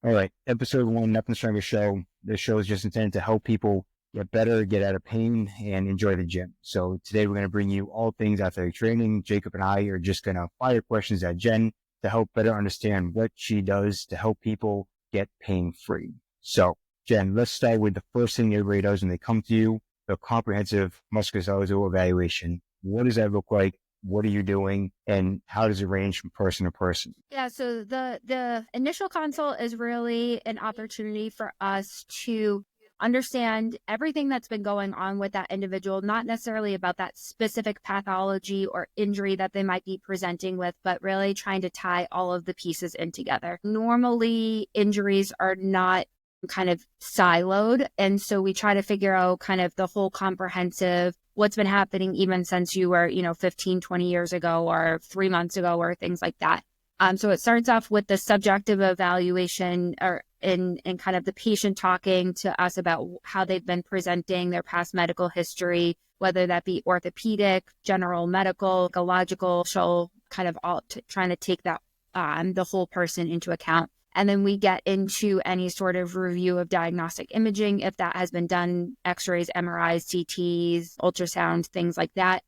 All right, episode one, Nothing Stronger Show. This show is just intended to help people get better, get out of pain, and enjoy the gym. So today we're going to bring you all things athletic training. Jacob and I are just going to fire questions at Jen to help better understand what she does to help people get pain-free. So, Jen, let's start with the first thing everybody does when they come to you, the comprehensive musculoskeletal evaluation. What does that look like? What are you doing, and how does it range from person to person? Yeah, so the initial consult is really an opportunity for us to understand everything that's been going on with that individual, not necessarily about that specific pathology or injury that they might be presenting with, but really trying to tie all of the pieces in together. Normally, injuries are not kind of siloed, and so we try to figure out kind of the whole comprehensive what's been happening even since you were 15, 20 years ago or 3 months ago or things like that. So it starts off with the subjective evaluation or in kind of the patient talking to us about how they've been presenting, their past medical history, whether that be orthopedic, general medical, ecological, so kind of all trying to take that the whole person into account. And then we get into any sort of review of diagnostic imaging, if that has been done, x-rays, MRIs, CTs, ultrasound, things like that.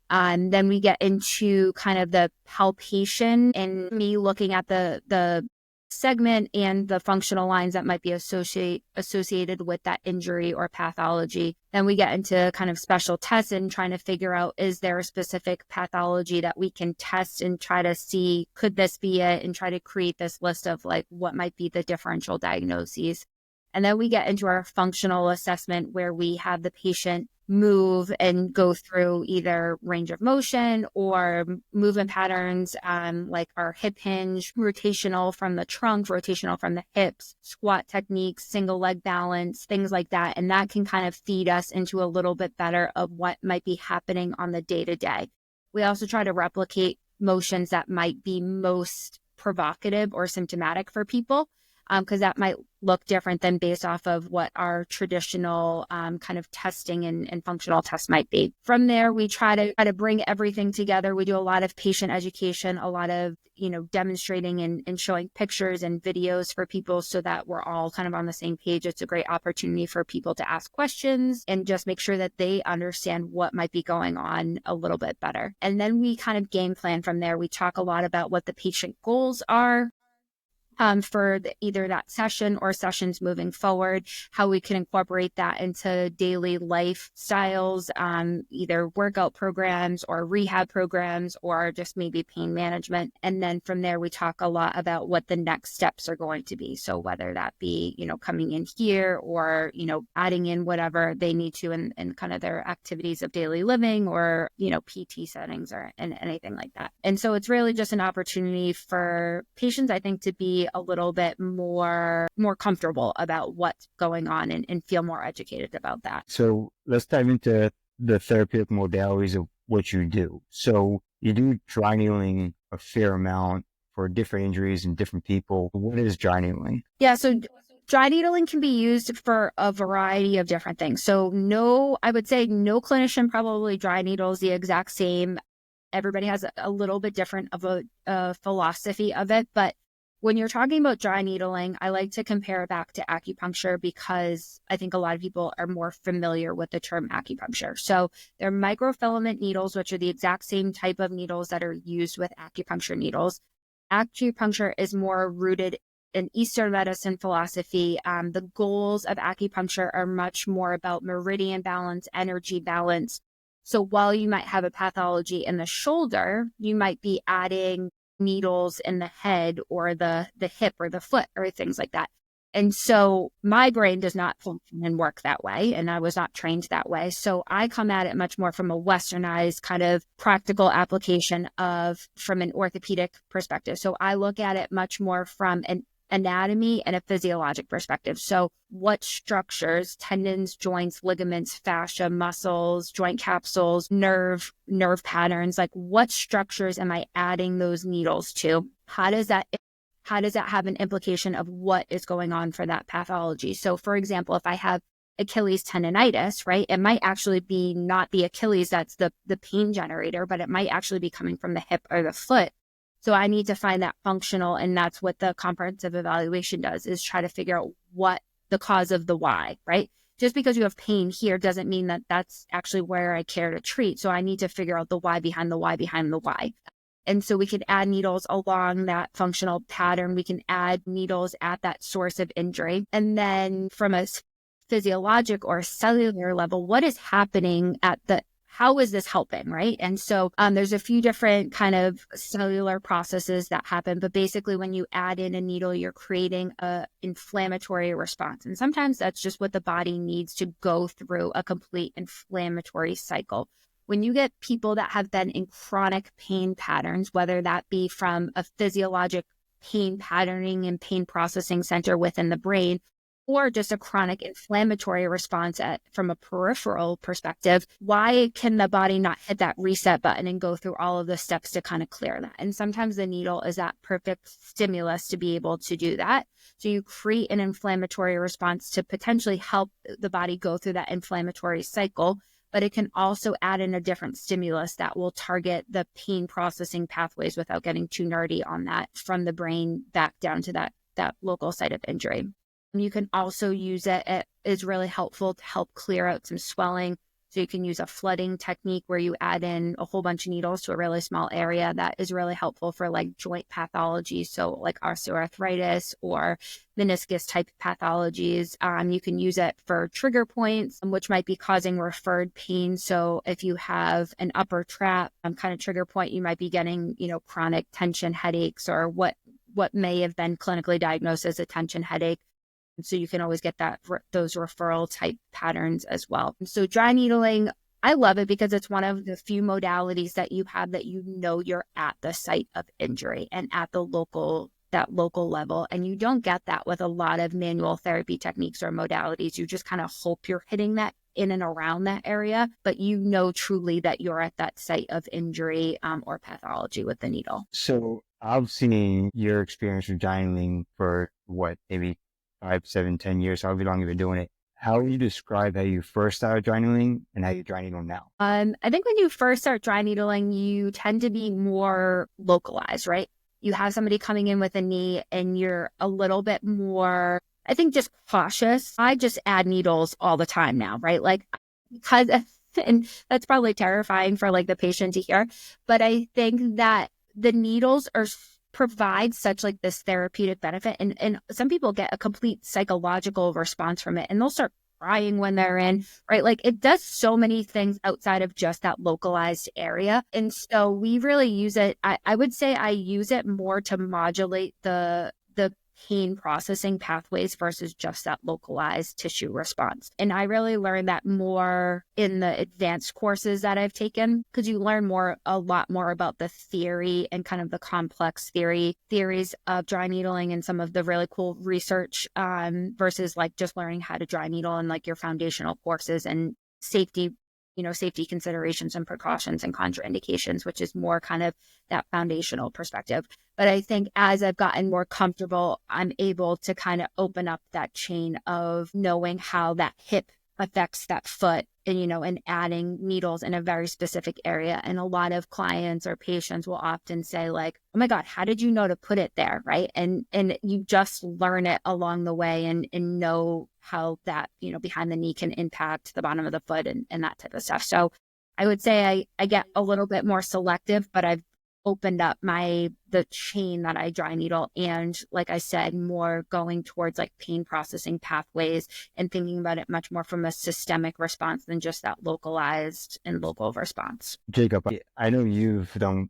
Then we get into kind of the palpation and me looking at the segment and the functional lines that might be associated with that injury or pathology. Then we get into kind of special tests and trying to figure out, is there a specific pathology that we can test and try to see, could this be it, and try to create this list of like what might be the differential diagnoses. And then we get into our functional assessment where we have the patient move and go through either range of motion or movement patterns, like our hip hinge, rotational from the trunk, rotational from the hips, squat techniques, single leg balance, things like that. And that can kind of feed us into a little bit better of what might be happening on the day to day. We also try to replicate motions that might be most provocative or symptomatic for people, because that might look different than based off of what our traditional kind of testing and functional tests might be. From there, we try to bring everything together. We do a lot of patient education, a lot of, demonstrating and showing pictures and videos for people so that we're all kind of on the same page. It's a great opportunity for people to ask questions and just make sure that they understand what might be going on a little bit better. And then we kind of game plan from there. We talk a lot about what the patient goals are, for either that session or sessions moving forward, how we can incorporate that into daily lifestyles, either workout programs or rehab programs or just maybe pain management. And then from there, we talk a lot about what the next steps are going to be. So whether that be, coming in here or, adding in whatever they need to in kind of their activities of daily living or, PT settings or anything like that. And so it's really just an opportunity for patients, I think, to be a little bit more comfortable about what's going on and feel more educated about that. So let's dive into the therapeutic modalities of what you do. So you do dry needling a fair amount for different injuries and different people. What is dry needling? Yeah, so dry needling can be used for a variety of different things. So I would say no clinician probably dry needles the exact same. Everybody has a little bit different of a philosophy of it, but when you're talking about dry needling, I like to compare it back to acupuncture because I think a lot of people are more familiar with the term acupuncture. So they're microfilament needles, which are the exact same type of needles that are used with acupuncture needles. Acupuncture is more rooted in Eastern medicine philosophy. The goals of acupuncture are much more about meridian balance, energy balance. So while you might have a pathology in the shoulder, you might be adding needles in the head or the hip or the foot or things like that. And so my brain does not function and work that way. And I was not trained that way. So I come at it much more from a westernized kind of practical application from an orthopedic perspective. So I look at it much more from an anatomy and a physiologic perspective. So what structures, tendons, joints, ligaments, fascia, muscles, joint capsules, nerve patterns, like what structures am I adding those needles to? How does that have an implication of what is going on for that pathology? So for example, if I have Achilles tendonitis, right, it might actually be not the Achilles that's the pain generator, but it might actually be coming from the hip or the foot. So I need to find that functional, and that's what the comprehensive evaluation does, is try to figure out what the cause of the why, right? Just because you have pain here doesn't mean that that's actually where I care to treat. So I need to figure out the why behind the why behind the why. And so we can add needles along that functional pattern. We can add needles at that source of injury. And then from a physiologic or cellular level, what is happening at how is this helping, right? And so there's a few different kind of cellular processes that happen, but basically when you add in a needle, you're creating a inflammatory response. And sometimes that's just what the body needs to go through a complete inflammatory cycle. When you get people that have been in chronic pain patterns, whether that be from a physiologic pain patterning and pain processing center within the brain, or just a chronic inflammatory response from a peripheral perspective, why can the body not hit that reset button and go through all of the steps to kind of clear that? And sometimes the needle is that perfect stimulus to be able to do that. So you create an inflammatory response to potentially help the body go through that inflammatory cycle, but it can also add in a different stimulus that will target the pain processing pathways without getting too nerdy on that, from the brain back down to that local site of injury. You can also use it. It is really helpful to help clear out some swelling. So you can use a flooding technique where you add in a whole bunch of needles to a really small area. That is really helpful for like joint pathology. So like osteoarthritis or meniscus type pathologies. You can use it for trigger points, which might be causing referred pain. So if you have an upper trap kind of trigger point, you might be getting, chronic tension headaches, or what may have been clinically diagnosed as a tension headache. So you can always get those referral type patterns as well. So dry needling, I love it because it's one of the few modalities that you have that you're at the site of injury and at that local level. And you don't get that with a lot of manual therapy techniques or modalities. You just kind of hope you're hitting that in and around that area, but truly that you're at that site of injury or pathology with the needle. So I've seen your experience with dry needling for maybe 5, 7, 10 years, however long you've been doing it. How would you describe how you first started dry needling and how you dry needle now? I think when you first start dry needling, you tend to be more localized, right? You have somebody coming in with a knee and you're a little bit more, I think, just cautious. I just add needles all the time now, right? Like, because, and that's probably terrifying for like the patient to hear, but I think that the needles provide such like this therapeutic benefit. And some people get a complete psychological response from it, and they'll start crying when they're in, right? Like it does so many things outside of just that localized area. And so we really use it. I would say I use it more to modulate the pain processing pathways versus just that localized tissue response. And I really learned that more in the advanced courses that I've taken, because you learn a lot more about the theory and kind of the complex theories of dry needling and some of the really cool research versus like just learning how to dry needle and like your foundational courses and safety considerations and precautions and contraindications, which is more kind of that foundational perspective. But I think as I've gotten more comfortable, I'm able to kind of open up that chain of knowing how that hip affects that foot and adding needles in a very specific area. And a lot of clients or patients will often say like, oh my God, how did you know to put it there? Right. And you just learn it along the way and know how that, behind the knee can impact the bottom of the foot and that type of stuff. So I would say I get a little bit more selective, but I've opened up the chain that I dry needle, and like I said, more going towards like pain processing pathways and thinking about it much more from a systemic response than just that localized and local response. Jacob, I know you've done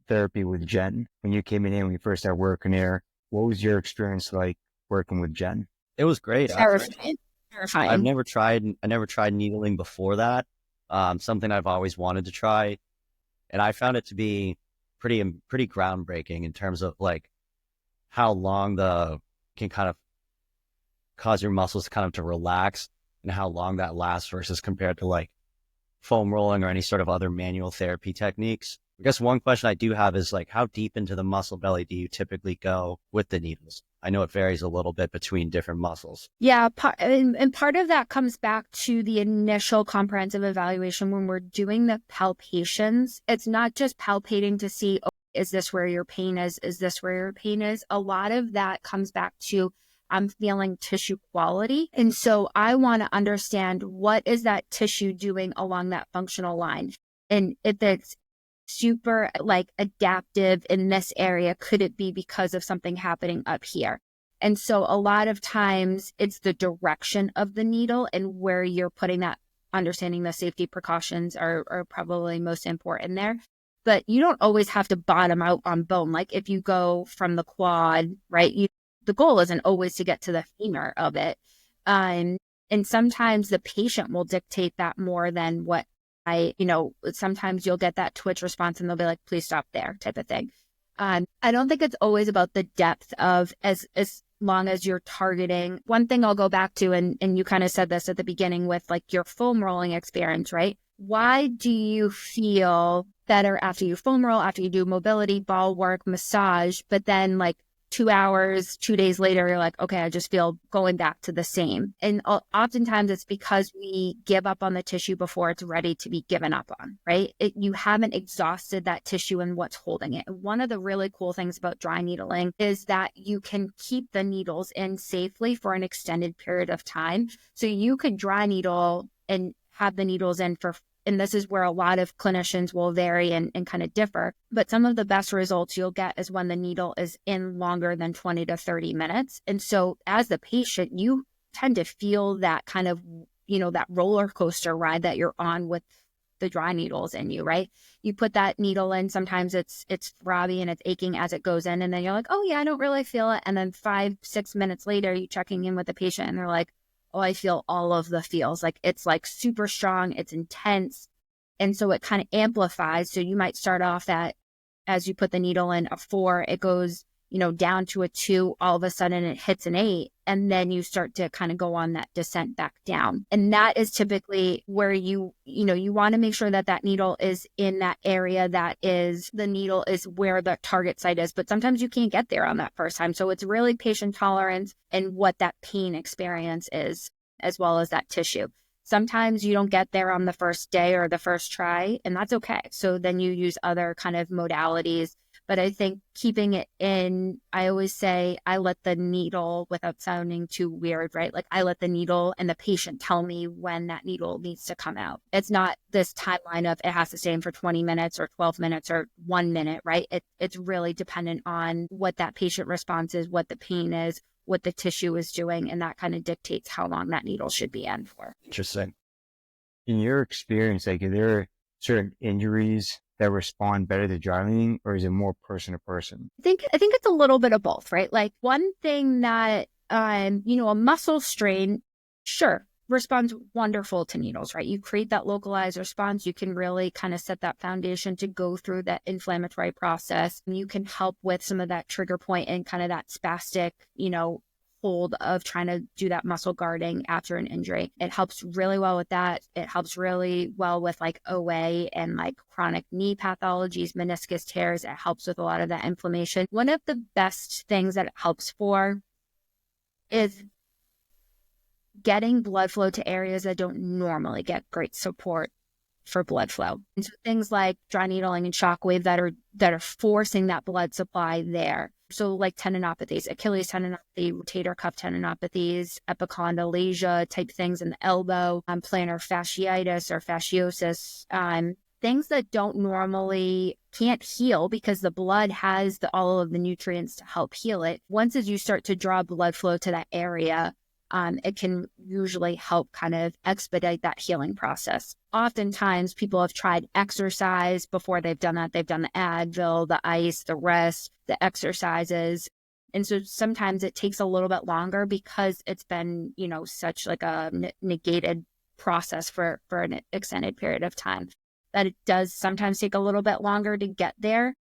therapy with Jenn. When you came in when you first started working there, what was your experience like working with Jenn? It was great. Terrifying. I never tried needling before that. Something I've always wanted to try. And I found it to be pretty groundbreaking in terms of like how long can kind of cause your muscles kind of to relax and how long that lasts versus compared to like foam rolling or any sort of other manual therapy techniques. I guess one question I do have is like, how deep into the muscle belly do you typically go with the needles? I know it varies a little bit between different muscles. Yeah. And part of that comes back to the initial comprehensive evaluation when we're doing the palpations. It's not just palpating to see, Is this where your pain is? Is this where your pain is? A lot of that comes back to I'm feeling tissue quality. And so I want to understand what is that tissue doing along that functional line. And if it's super like adaptive in this area, could it be because of something happening up here? And so a lot of times it's the direction of the needle and where you're putting that. Understanding the safety precautions are probably most important there. But you don't always have to bottom out on bone. Like if you go from the quad, right, the goal isn't always to get to the femur of it. And sometimes the patient will dictate that more than what sometimes you'll get that twitch response and they'll be like, please stop there type of thing. I don't think it's always about the depth of as long as you're targeting. One thing I'll go back to, and you kind of said this at the beginning with like your foam rolling experience, right? Why do you feel better after you foam roll, after you do mobility, ball work, massage, but then like 2 hours, 2 days later, you're like, okay, I just feel going back to the same. And oftentimes it's because we give up on the tissue before it's ready to be given up on, right? You haven't exhausted that tissue and what's holding it. And one of the really cool things about dry needling is that you can keep the needles in safely for an extended period of time. So you could dry needle and have the needles in and this is where a lot of clinicians will vary and kind of differ. But some of the best results you'll get is when the needle is in longer than 20 to 30 minutes. And so as the patient, you tend to feel that kind of, that roller coaster ride that you're on with the dry needles in you, right? You put that needle in, sometimes it's throbby and it's aching as it goes in. And then you're like, oh yeah, I don't really feel it. And then 5-6 minutes later, you're checking in with the patient and they're like, oh, I feel all of the feels. Like it's like super strong, it's intense. And so it kind of amplifies. So you might start off at, as you put the needle in, a 4, it goes, down to a 2, all of a sudden it hits an 8. And then you start to kind of go on that descent back down. And that is typically where you want to make sure that that needle is in that area the needle is where the target site is. But sometimes you can't get there on that first time. So it's really patient tolerance and what that pain experience is, as well as that tissue. Sometimes you don't get there on the first day or the first try, and that's okay. So then you use other kind of modalities. But I think keeping it in, I always say I let the needle, without sounding too weird, right? Like I let the needle and the patient tell me when that needle needs to come out. It's not this timeline of it has to stay in for 20 minutes or 12 minutes or 1 minute, right? It's really dependent on what that patient response is, what the pain is, what the tissue is doing, and that kind of dictates how long that needle should be in for. Interesting. In your experience, like, are there certain injuries that respond better to dry needling, or is it more person to person? I think it's a little bit of both, right? Like one thing that, a muscle strain, sure, responds wonderful to needles, right? You create that localized response. You can really kind of set that foundation to go through that inflammatory process. You can help with some of that trigger point and kind of that spastic, hold of trying to do that muscle guarding after an injury. It helps really well with that. It helps really well with like OA and like chronic knee pathologies, meniscus tears. It helps with a lot of that inflammation. One of the best things that it helps for is getting blood flow to areas that don't normally get great support for blood flow. And so things like dry needling and shockwave that are forcing that blood supply there. So like tendinopathies, Achilles tendinopathy, rotator cuff tendinopathies, epicondylation type things in the elbow, plantar fasciitis or fasciosis, things that don't normally can't heal because the blood has all of the nutrients to help heal it. Once as you start to draw blood flow to that area, it can usually help kind of expedite that healing process. Oftentimes, people have tried exercise before they've done that. They've done the Advil, the ice, the rest, the exercises. And so sometimes it takes a little bit longer because it's been, such like a negated process for an extended period of time, that it does sometimes take a little bit longer to get there.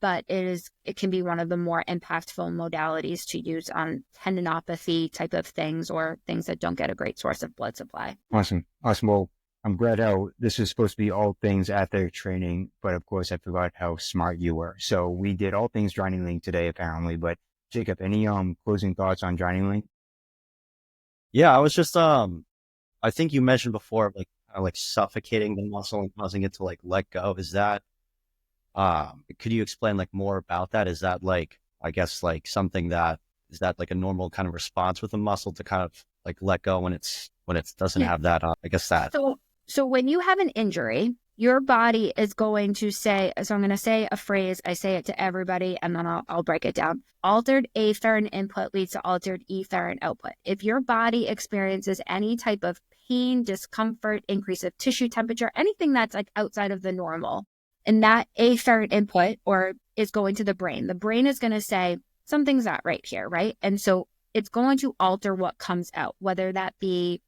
But it can be one of the more impactful modalities to use on tendinopathy type of things or things that don't get a great source of blood supply. Awesome. Well, I'm glad how this is supposed to be all things athletic training, but of course I forgot how smart you were. So we did all things dry needling today, apparently. But Jakub, any closing thoughts on dry needling? Yeah, I was just I think you mentioned before, like suffocating the muscle and causing it to like let go. Is that Could you explain like more about that? Is that like, I guess like something that, is that like a normal kind of response with a muscle to kind of like let go when it doesn't Yeah. have that, I guess that. So when you have an injury, your body is going to say, so I'm going to say a phrase, I say it to everybody, and then I'll break it down. Altered afferent input leads to altered efferent output. If your body experiences any type of pain, discomfort, increase of tissue temperature, anything that's like outside of the normal, and that afferent input or is going to the brain is going to say, something's not right here, right? And so it's going to alter what comes out, whether that be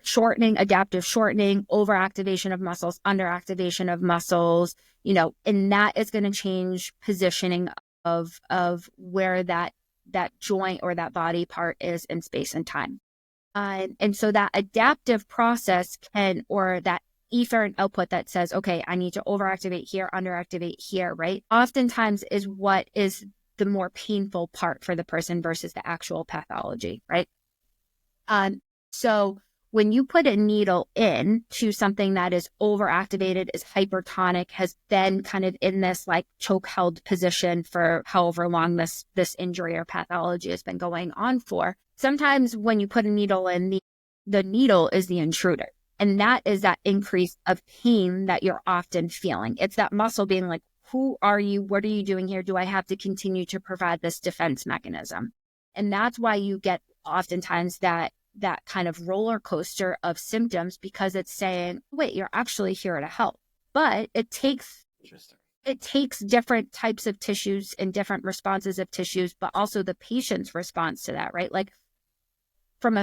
shortening, adaptive shortening, overactivation of muscles, underactivation of muscles, and that is going to change positioning of where that joint or that body part is in space and time. And so that adaptive process or that efferent output that says, okay, I need to overactivate here, underactivate here, right? Oftentimes is what is the more painful part for the person versus the actual pathology, right? So when you put a needle in to something that is overactivated, is hypertonic, has been kind of in this like choke held position for however long this injury or pathology has been going on for, sometimes when you put a needle in, the needle is the intruder. And that is that increase of pain that you're often feeling. It's that muscle being like, who are you? What are you doing here? Do I have to continue to provide this defense mechanism? And that's why you get oftentimes that kind of roller coaster of symptoms, because it's saying, wait, you're actually here to help. But it takes different types of tissues and different responses of tissues, but also the patient's response to that, right? Like from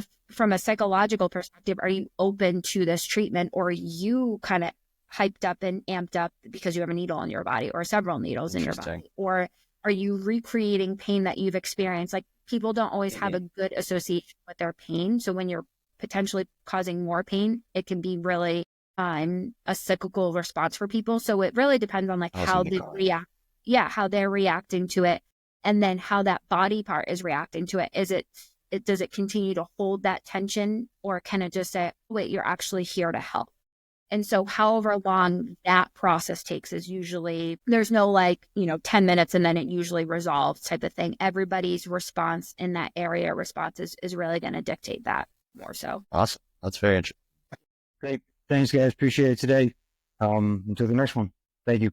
a psychological perspective, are you open to this treatment, or are you kind of hyped up and amped up because you have a needle in your body or several needles in your body? Or are you recreating pain that you've experienced? Like people don't always have a good association with their pain. So when you're potentially causing more pain, it can be really a cyclical response for people. So it really depends on like how they react. Yeah, how they're reacting to it. And then how that body part is reacting to it. Does it continue to hold that tension, or can it just say, wait, you're actually here to help? And so however long that process takes is usually, there's no 10 minutes and then it usually resolves type of thing. Everybody's response in that area is really going to dictate that more so. Awesome. That's very interesting. Great. Thanks, guys. Appreciate it today. Until the next one. Thank you.